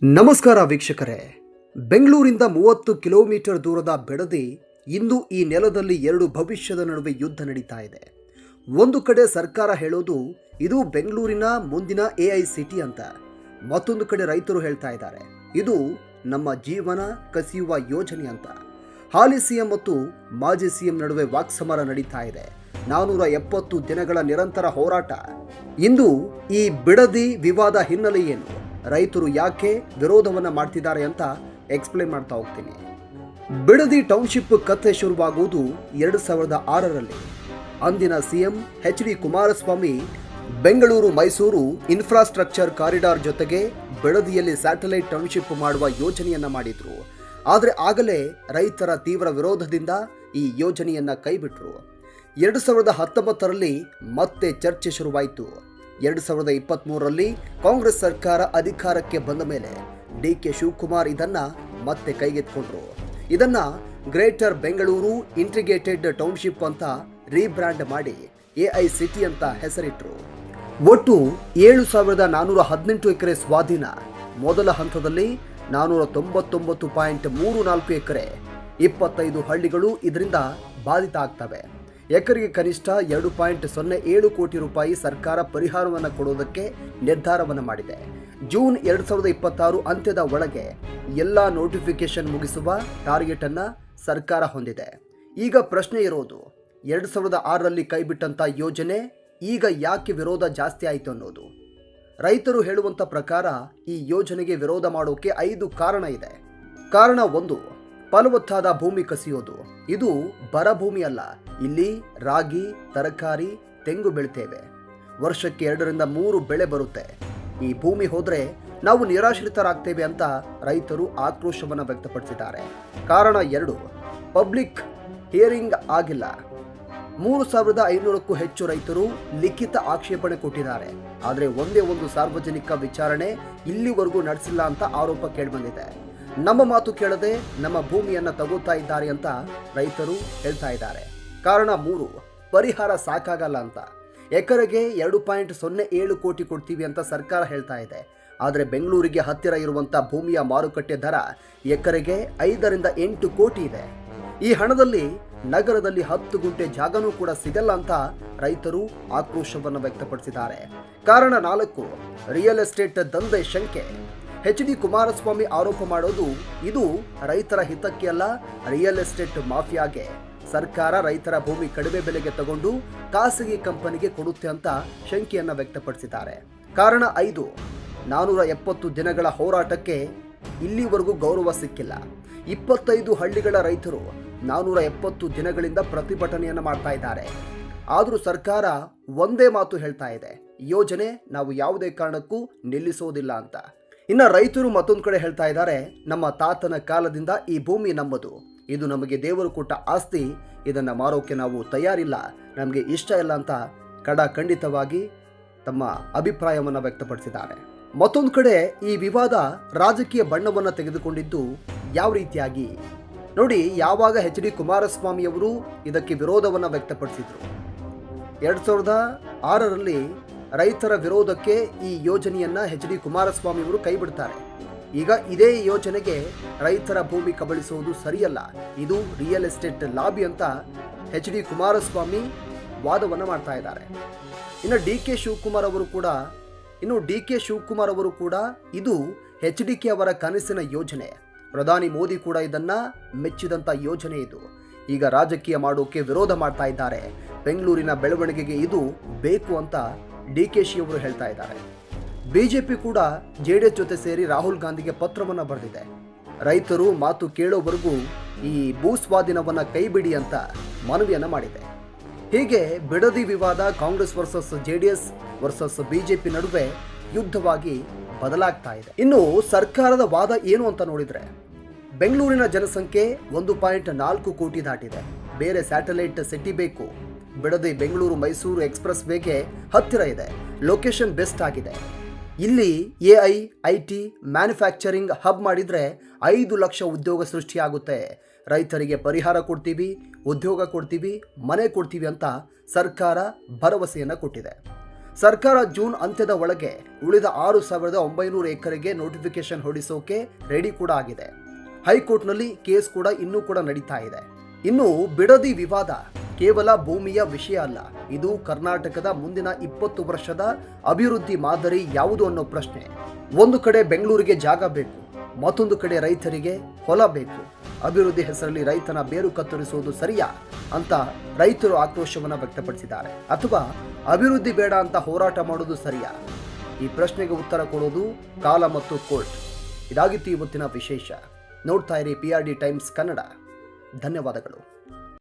ನಮಸ್ಕಾರ ವೀಕ್ಷಕರೇ. ಬೆಂಗಳೂರಿಂದ 30 ಕಿಲೋಮೀಟರ್ ದೂರದ ಬೆಡದಿ ಇಂದು ಈ ನೆಲದಲ್ಲಿ ಎರಡು ಭವಿಷ್ಯದ ನಡುವೆ ಯುದ್ಧ ನಡೀತಾ ಇದೆ. ಒಂದು ಕಡೆ ಸರ್ಕಾರ ಹೇಳೋದು ಇದು ಬೆಂಗಳೂರಿನ ಮುಂದಿನ AI ಸಿಟಿ ಅಂತ, ಮತ್ತೊಂದು ಕಡೆ ರೈತರು ಹೇಳ್ತಾ ಇದ್ದಾರೆ ಇದು ನಮ್ಮ ಜೀವನ ಕಸಿಯುವ ಯೋಜನೆ ಅಂತ. ಹಾಲಿ ಸಿಎಂ ಮತ್ತು ಮಾಜಿ ಸಿಎಂ ನಡುವೆ ವಾಕ್ಸಮರ ನಡೀತಾ ಇದೆ. 470 ದಿನಗಳ ನಿರಂತರ ಹೋರಾಟ. ಇಂದು ಈ ಬಿಡದಿ ವಿವಾದ ಹಿನ್ನೆಲೆ ಏನು, ರೈತರು ಯಾಕೆ ವಿರೋಧವನ್ನ ಮಾಡ್ತಿದ್ದಾರೆ ಅಂತ ಎಕ್ಸ್ಪ್ಲೇನ್ ಮಾಡ್ತಾ ಹೋಗ್ತೀನಿ. ಬಿಡದಿ ಟೌನ್ಶಿಪ್ ಕಥೆ ಶುರುವಾಗುವುದು 2006ರಲ್ಲಿ. ಅಂದಿನ CM HD Kumaraswamy Bengaluru Mysuru infrastructure corridor ಜೊತೆಗೆ ಬಿಡದಿಯಲ್ಲಿ ಸ್ಯಾಟಲೈಟ್ ಟೌನ್ಶಿಪ್ ಮಾಡುವ ಯೋಜನೆಯನ್ನ ಮಾಡಿದ್ರು. ಆದರೆ ಆಗಲೇ ರೈತರ ತೀವ್ರ ವಿರೋಧದಿಂದ ಈ ಯೋಜನೆಯನ್ನ ಕೈಬಿಟ್ರು. 2019ರಲ್ಲಿ ಮತ್ತೆ ಚರ್ಚೆ ಶುರುವಾಯಿತು. 2023ರಲ್ಲಿ ಕಾಂಗ್ರೆಸ್ ಸರ್ಕಾರ ಅಧಿಕಾರಕ್ಕೆ ಬಂದ ಮೇಲೆ DK ಶಿವಕುಮಾರ್ ಇದನ್ನ ಮತ್ತೆ ಕೈಗೆತ್ತಿಕೊಂಡ್ರು. ಇದನ್ನ ಗ್ರೇಟರ್ ಬೆಂಗಳೂರು ಇಂಟಿಗ್ರೇಟೆಡ್ ಟೌನ್ಶಿಪ್ ಅಂತ ರೀಬ್ರ್ಯಾಂಡ್ ಮಾಡಿ AI ಸಿಟಿ ಅಂತ ಹೆಸರಿಟ್ರು. ಒಟ್ಟು 7418 ಎಕರೆ ಸ್ವಾಧೀನ. ಮೊದಲ ಹಂತದಲ್ಲಿ 499.34 ಎಕರೆ, 25 ಹಳ್ಳಿಗಳು ಇದರಿಂದ ಬಾಧಿತ ಆಗ್ತವೆ. ಎಕರೆಗೆ ಕನಿಷ್ಠ 2.07 ಕೋಟಿ ರೂಪಾಯಿ ಸರ್ಕಾರ ಪರಿಹಾರವನ್ನು ಕೊಡುವುದಕ್ಕೆ ನಿರ್ಧಾರವನ್ನು ಮಾಡಿದೆ. ಜೂನ್ 2026 ಅಂತ್ಯದ ಒಳಗೆ ಎಲ್ಲ ನೋಟಿಫಿಕೇಶನ್ ಮುಗಿಸುವ ಟಾರ್ಗೆಟ್ ಅನ್ನ ಸರ್ಕಾರ ಹೊಂದಿದೆ. ಈಗ ಪ್ರಶ್ನೆ ಇರೋದು, 2006ರಲ್ಲಿ ಕೈಬಿಟ್ಟಂತ ಯೋಜನೆ ಈಗ ಯಾಕೆ ವಿರೋಧ ಜಾಸ್ತಿ ಆಯಿತು ಅನ್ನೋದು. ರೈತರು ಹೇಳುವಂತ ಪ್ರಕಾರ ಈ ಯೋಜನೆಗೆ ವಿರೋಧ ಮಾಡೋಕೆ 5 ಕಾರಣ ಇದೆ. ಕಾರಣ 1, ಫಲವತ್ತಾದ ಭೂಮಿ ಕಸಿಯೋದು. ಇದು ಬರ ಭೂಮಿ ಅಲ್ಲ, ಇಲ್ಲಿ ರಾಗಿ, ತರಕಾರಿ, ತೆಂಗು ಬೆಳಿತೇವೆ. ವರ್ಷಕ್ಕೆ 2ರಿಂದ 3 ಬೆಳೆ ಬರುತ್ತೆ. ಈ ಭೂಮಿ ಹೋದ್ರೆ ನಾವು ನಿರಾಶ್ರಿತರಾಗ್ತೇವೆ ಅಂತ ರೈತರು ಆಕ್ರೋಶವನ್ನು ವ್ಯಕ್ತಪಡಿಸಿದ್ದಾರೆ. ಕಾರಣ 2, ಪಬ್ಲಿಕ್ ಹಿಯರಿಂಗ್ ಆಗಿಲ್ಲ. 3500ಕ್ಕೂ ಹೆಚ್ಚು ರೈತರು ಲಿಖಿತ ಆಕ್ಷೇಪಣೆ ಕೊಟ್ಟಿದ್ದಾರೆ. ಆದರೆ ಒಂದೇ ಒಂದು ಸಾರ್ವಜನಿಕ ವಿಚಾರಣೆ ಇಲ್ಲಿವರೆಗೂ ನಡೆಸಿಲ್ಲ ಅಂತ ಆರೋಪ ಕೇಳಿಬಂದಿದೆ. ನಮ್ಮ ಮಾತು ಕೇಳದೆ ನಮ್ಮ ಭೂಮಿಯನ್ನ ತಗೋತಾ ಇದ್ದಾರೆ ಅಂತ ರೈತರು ಹೇಳ್ತಾ ಇದ್ದಾರೆ. ಕಾರಣ 3, ಪರಿಹಾರ ಸಾಕಾಗಲ್ಲ ಅಂತ. ಎಕರೆಗೆ 2.07 ಕೋಟಿ ಕೊಡ್ತೀವಿ ಅಂತ ಸರ್ಕಾರ ಹೇಳ್ತಾ ಇದೆ. ಆದರೆ ಬೆಂಗಳೂರಿಗೆ ಹತ್ತಿರ ಇರುವಂತ ಭೂಮಿಯ ಮಾರುಕಟ್ಟೆ ದರ ಎಕರೆಗೆ 5ರಿಂದ 8 ಕೋಟಿ ಇದೆ. ಈ ಹಣದಲ್ಲಿ ನಗರದಲ್ಲಿ 10 ಗುಂಟೆ ಜಾಗನೂ ಕೂಡ ಸಿಗಲ್ಲ ಅಂತ ರೈತರು ಆಕ್ರೋಶವನ್ನು ವ್ಯಕ್ತಪಡಿಸಿದ್ದಾರೆ. ಕಾರಣ 4, ರಿಯಲ್ ಎಸ್ಟೇಟ್ ದಂಧೆ ಶಂಕೆ. HD ಕುಮಾರಸ್ವಾಮಿ ಆರೋಪ ಮಾಡೋದು ಇದು ರೈತರ ಹಿತಕ್ಕೆ ಅಲ್ಲ, ರಿಯಲ್ ಎಸ್ಟೇಟ್ ಮಾಫಿಯಾಗೆ. ಸರ್ಕಾರ ರೈತರ ಭೂಮಿ ಕಡಿಮೆ ಬೆಲೆಗೆ ತಗೊಂಡು ಖಾಸಗಿ ಕಂಪನಿಗೆ ಕೊಡುತ್ತೆ ಅಂತ ಶಂಕೆಯನ್ನ ವ್ಯಕ್ತಪಡಿಸಿದ್ದಾರೆ. ಕಾರಣ 5, 470 ದಿನಗಳ ಹೋರಾಟಕ್ಕೆ ಇಲ್ಲಿವರೆಗೂ ಗೌರವ ಸಿಕ್ಕಿಲ್ಲ. 25 ಹಳ್ಳಿಗಳ ರೈತರು 470 ದಿನಗಳಿಂದ ಪ್ರತಿಭಟನೆಯನ್ನು ಮಾಡ್ತಾ ಇದ್ದಾರೆ. ಆದರೂ ಸರ್ಕಾರ ಒಂದೇ ಮಾತು ಹೇಳ್ತಾ ಇದೆ, ಯೋಜನೆ ನಾವು ಯಾವುದೇ ಕಾರಣಕ್ಕೂ ನಿಲ್ಲಿಸೋದಿಲ್ಲ ಅಂತ. ಇನ್ನು ರೈತರು ಮತ್ತೊಂದು ಕಡೆ ಹೇಳ್ತಾ ಇದ್ದಾರೆ, ನಮ್ಮ ತಾತನ ಕಾಲದಿಂದ ಈ ಭೂಮಿ ನಮ್ಮದು, ಇದು ನಮಗೆ ದೇವರು ಕೊಟ್ಟ ಆಸ್ತಿ, ಇದನ್ನು ಮಾರೋಕೆ ನಾವು ತಯಾರಿಲ್ಲ, ನಮಗೆ ಇಷ್ಟ ಇಲ್ಲ ಅಂತ ಖಂಡಿತವಾಗಿ ತಮ್ಮ ಅಭಿಪ್ರಾಯವನ್ನು ವ್ಯಕ್ತಪಡಿಸಿದ್ದಾರೆ. ಮತ್ತೊಂದು ಕಡೆ ಈ ವಿವಾದ ರಾಜಕೀಯ ಬಣ್ಣವನ್ನು ತೆಗೆದುಕೊಂಡಿದ್ದು ಯಾವ ರೀತಿಯಾಗಿ ನೋಡಿ. ಯಾವಾಗ HD ಕುಮಾರಸ್ವಾಮಿ ಅವರು ಇದಕ್ಕೆ ವಿರೋಧವನ್ನು ವ್ಯಕ್ತಪಡಿಸಿದ್ರು, 2006ರಲ್ಲಿ ರೈತರ ವಿರೋಧಕ್ಕೆ ಈ ಯೋಜನೆಯನ್ನ HD ಕುಮಾರಸ್ವಾಮಿ ಅವರು ಕೈಬಿಡ್ತಾರೆ. ಈಗ ಇದೇ ಯೋಜನೆಗೆ ರೈತರ ಭೂಮಿ ಕಬಳಿಸುವುದು ಸರಿಯಲ್ಲ, ಇದು ರಿಯಲ್ ಎಸ್ಟೇಟ್ ಲಾಬಿ ಅಂತ HD ಕುಮಾರಸ್ವಾಮಿ ವಾದವನ್ನು ಮಾಡ್ತಾ ಇದ್ದಾರೆ. ಇನ್ನು DK ಶಿವಕುಮಾರ್ ಅವರು ಕೂಡ ಇದು HDK ಅವರ ಕನಸಿನ ಯೋಜನೆ, ಪ್ರಧಾನಿ ಮೋದಿ ಕೂಡ ಇದನ್ನ ಮೆಚ್ಚಿದಂತ ಯೋಜನೆ ಇದು. ಈಗ ರಾಜಕೀಯ ಮಾಡೋಕೆ ವಿರೋಧ ಮಾಡ್ತಾ ಇದ್ದಾರೆ. ಬೆಂಗಳೂರಿನ ಬೆಳವಣಿಗೆಗೆ ಇದು ಬೇಕು ಅಂತ DKಶಿ ಅವರು ಹೇಳ್ತಾ ಇದ್ದಾರೆ. BJP ಕೂಡ JDS ಜೊತೆ ಸೇರಿ ರಾಹುಲ್ ಗಾಂಧಿಗೆ ಪತ್ರವನ್ನು ಬರೆದಿದೆ. ರೈತರು ಮಾತು ಕೇಳೋವರೆಗೂ ಈ ಭೂ ಸ್ವಾಧೀನವನ್ನ ಕೈಬಿಡಿ ಅಂತ ಮನವಿಯನ್ನ ಮಾಡಿದೆ. ಹೀಗೆ ಬಿಡದಿ ವಿವಾದ Congress versus JDS versus BJP ನಡುವೆ ಯುದ್ಧವಾಗಿ ಬದಲಾಗ್ತಾ ಇದೆ. ಇನ್ನು ಸರ್ಕಾರದ ವಾದ ಏನು ಅಂತ ನೋಡಿದ್ರೆ, ಬೆಂಗಳೂರಿನ ಜನಸಂಖ್ಯೆ 1.4 ಕೋಟಿ ದಾಟಿದೆ, ಬೇರೆ ಸ್ಯಾಟಲೈಟ್ ಸಿಟಿ ಬೇಕು. ಬಿಡದಿ ಬೆಂಗಳೂರು ಮೈಸೂರು ಎಕ್ಸ್ಪ್ರೆಸ್ ವೇಗೆ ಹತ್ತಿರ ಇದೆ, ಲೊಕೇಶನ್ ಬೆಸ್ಟ್ ಆಗಿದೆ. ಇಲ್ಲಿ AI IT ಮ್ಯಾನುಫ್ಯಾಕ್ಚರಿಂಗ್ ಹಬ್ ಮಾಡಿದ್ರೆ 5 ಲಕ್ಷ ಉದ್ಯೋಗ ಸೃಷ್ಟಿಯಾಗುತ್ತೆ. ರೈತರಿಗೆ ಪರಿಹಾರ ಕೊಡ್ತೀವಿ, ಉದ್ಯೋಗ ಕೊಡ್ತೀವಿ, ಮನೆ ಕೊಡ್ತೀವಿ ಅಂತ ಸರ್ಕಾರ ಭರವಸೆಯನ್ನು ಕೊಟ್ಟಿದೆ. ಸರ್ಕಾರ ಜೂನ್ ಅಂತ್ಯದ ಒಳಗೆ ಉಳಿದ 6,900 ಎಕರೆಗೆ ನೋಟಿಫಿಕೇಶನ್ ಹೊರಡಿಸೋಕೆ ರೆಡಿ ಕೂಡ ಆಗಿದೆ. ಹೈಕೋರ್ಟ್ನಲ್ಲಿ ಕೇಸ್ ಕೂಡ ಇನ್ನೂ ಕೂಡ ನಡೀತಾ ಇದೆ. ಇನ್ನು ಬಿಡದಿ ವಿವಾದ ಕೇವಲ ಭೂಮಿಯ ವಿಷಯ ಅಲ್ಲ, ಇದು ಕರ್ನಾಟಕದ ಮುಂದಿನ 20 ವರ್ಷದ ಅಭಿವೃದ್ಧಿ ಮಾದರಿ ಯಾವುದು ಅನ್ನೋ ಪ್ರಶ್ನೆ. ಒಂದು ಕಡೆ ಬೆಂಗಳೂರಿಗೆ ಜಾಗ ಬೇಕು, ಮತ್ತೊಂದು ಕಡೆ ರೈತರಿಗೆ ಹೊಲ ಬೇಕು. ಅಭಿವೃದ್ಧಿ ಹೆಸರಲ್ಲಿ ರೈತನ ಬೇರು ಕತ್ತರಿಸುವುದು ಸರಿಯಾ ಅಂತ ರೈತರು ಆಕ್ರೋಶವನ್ನು ವ್ಯಕ್ತಪಡಿಸಿದ್ದಾರೆ. ಅಥವಾ ಅಭಿವೃದ್ಧಿ ಬೇಡ ಅಂತ ಹೋರಾಟ ಮಾಡೋದು ಸರಿಯಾ? ಈ ಪ್ರಶ್ನೆಗೆ ಉತ್ತರ ಕೊಡೋದು ಕಾಲ ಮತ್ತು ಕೋರ್ಟ್. ಇದಾಗಿತ್ತು ಇವತ್ತಿನ ವಿಶೇಷ. ನೋಡ್ತಾ ಇರಿ PRD ಟೈಮ್ಸ್ ಕನ್ನಡ. ಧನ್ಯವಾದಗಳು.